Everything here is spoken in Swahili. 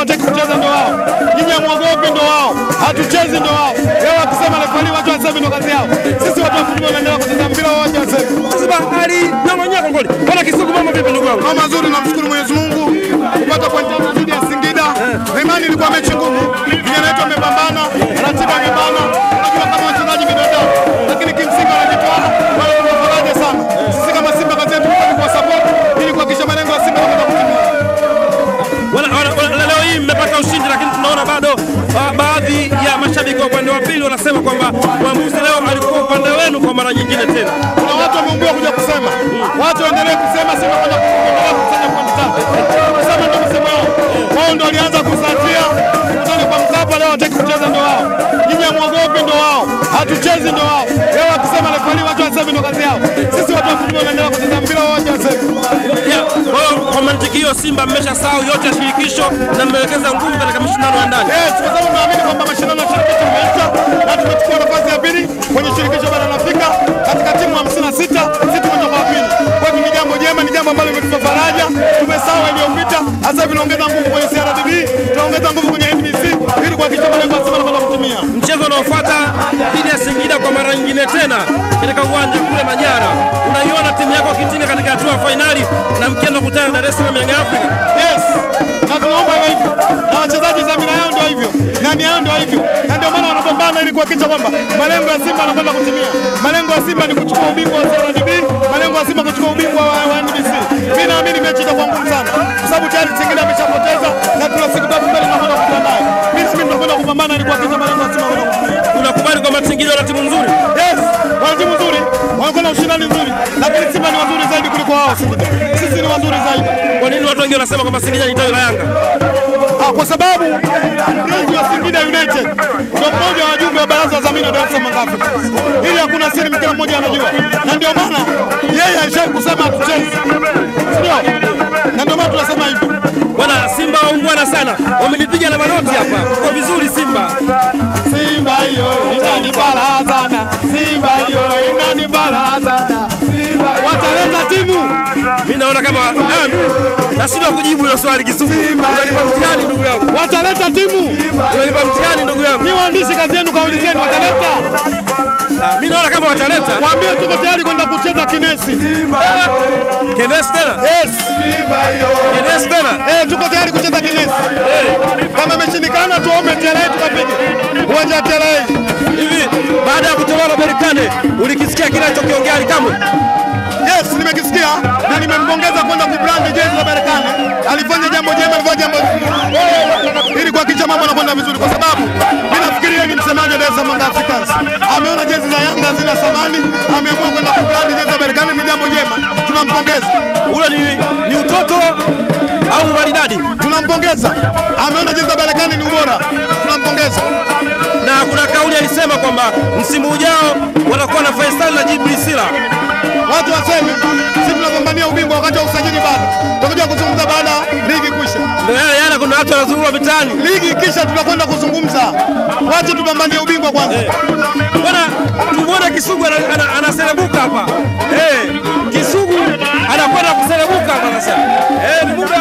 wataki kucheza ndo wao. Nyinyi hamuogopi ndo wao. Hatuchezi ndo wao. Leo wakisema refari watu waseme ndo kazi yao. Sisi watu wa football wanaendelea kucheza mpira wao waseme. Sasa hali nyang'anya ngoli. Bwana Kisugu mambo vipi ndugu wangu? Mambo mazuri, namshukuru Mwenyezi Mungu. Kupata pointi dhidi ya Singida. Imani ilikuwa mechi ngumu. Vijana wetu wamepambana, ratiba imebana. Unajua kama wachezaji binadamu. Lakini kimsingi wanajitoa. Wao wanafaraja sana. Sisi kama Simba kazi yetu ni kwa support ili kuhakikisha malengo ya Simba yanaweza kutimia. Leo hii mmepata ushindi, lakini tunaona bado baadhi ya mashabiki wa upande wa pili wanasema kwamba mwamuzi leo alikuwa upande wenu kwa mara nyingine tena. Kuna watu wameumbiwa kuja kusema. Watu waendelee kusema, Simba kwenda kusanya pointi tatu. Kusema ndio msemo wao. Wao ndio walianza kusatia. Mtani kwa Mkapa leo wataki kucheza ndio wao. Nyinyi hamuogopi ndio wao. Hatuchezi ndio wao. Leo wakisema refari watu waseme ndio kazi yao. Sisi watu wa football wanaendelea kucheza mpira wao waseme. Kwa mantiki hiyo Simba mmeshasahau yote ya shirikisho na mmewekeza nguvu katika mashindano ya ndani. Yes, kwa sababu naamini kwamba mashindano ya shirikisho yameisha na tumechukua nafasi ya pili kwenye shirikisho barani Afrika katika timu 56, sisi tumetoka wa pili. Kwa hiyo ni jambo jema, ni jambo ambalo limetupa faraja. Tumesahau iliyopita, hasa hivi tunaongeza nguvu kwenye CRDB, tunaongeza nguvu kwenye NBC ili kuhakikisha malengo ya Simba yanaweza kutimia. Mchezo unaofuata dhidi ya Singida kwa mara nyingine tena katika uwanja kule Manyara. Unaiona timu yako kitinga katika hatua ya finali na mkienda kukutana na Dar es Salaam Young Africa. Yes. Na tunaomba hivyo. Na wachezaji dhamira yao ndio hivyo. Na nia yao ndio hivyo. Na ndio maana wanapambana ili kuhakikisha kwamba malengo ya Simba yanakwenda kutimia. Malengo ya Simba ni kuchukua ubingwa wa CRDB, malengo ya Simba kuchukua ubingwa wa NBC. Mimi naamini mechi itakuwa ngumu sana. Kwa sababu tayari Singida ameshapoteza na tuna siku tatu mbele tunakwenda kukutana naye. Mimi tunakwenda kupambana ili kuhakikisha malengo ya Simba yanakwenda kutimia. Unakubali kwamba Singida wana timu nzuri? Yes, wana timu nzuri. Wanakuwa na ushindani nzuri. Lakini Simba ni wazuri zaidi kuliko wao Singida. Sisi ni wazuri zaidi. Kwa nini watu wengi wanasema kwamba Singida ni tawi la Yanga? Kwa sababu mchezaji wa Singida United ndio mmoja wa wajumbe wa baraza la dhamini wa Dar es Salaam Young Africans. Ili hakuna siri, kila mmoja anajua. Na ndio maana yeye alishawahi kusema hatuchezi. Ndio. Na ndio maana tunasema hivyo. Bwana Simba waungwana sana. Wamenipiga na manoti hapa. Kwa vizuri Simba. Simba hiyo inanibala sana. Simba hiyo inanibala sana. Wataleta timu. Mimi naona kama nashindwa kujibu hilo swali Kisugu. Unanipa mtihani ndugu yangu. Wataleta timu. Unanipa mtihani ndugu yangu. Ni waandishi kazi yenu, kaulizeni wataleta. Mimi naona kama wataleta. Waambie tuko tayari kwenda kucheza Kinesi. Kinesi tena? Yes. Kinesi tena? Tuko tayari kucheza Kinesi. Kama imeshindikana tuombe TRA tukapige. Uwanja wa TRA. Hivi baada ya kutolewa na Berkane ulikisikia kinachokiongea Alikamwe? Yes, nimekisikia na nimempongeza kwenda kubrand jezi la Berkane. Alifanya jambo jema, alifanya jambo ili kuhakikisha mambo yanakwenda vizuri, kwa sababu mimi nafikiri yeye ni msemaji wa Dar es Salaam Young Africans. Ameona jezi za Yanga zina thamani, ameamua kwenda kubrand jezi la Berkane, ni jambo jema. Tunampongeza. Ule ni utoto au maridadi? Tunampongeza. Ameona jezi la Berkane ni ubora. Tunampongeza. Na kuna kauli alisema kwamba msimu ujao watakuwa na Faisal na Jibril Sila. Watu waseme sisi tunapambania ubingwa wakati wa usajili bado. Tutakuja kuzungumza baada ligi kuisha. Ndio yana kuna watu wanazurura mitaani. Ligi kisha tunakwenda kuzungumza. Wacha tupambanie ubingwa kwanza. Bwana tumeona Kisugu anaserebuka hapa. Kisugu anakwenda kuserebuka hapa sasa. Ni muda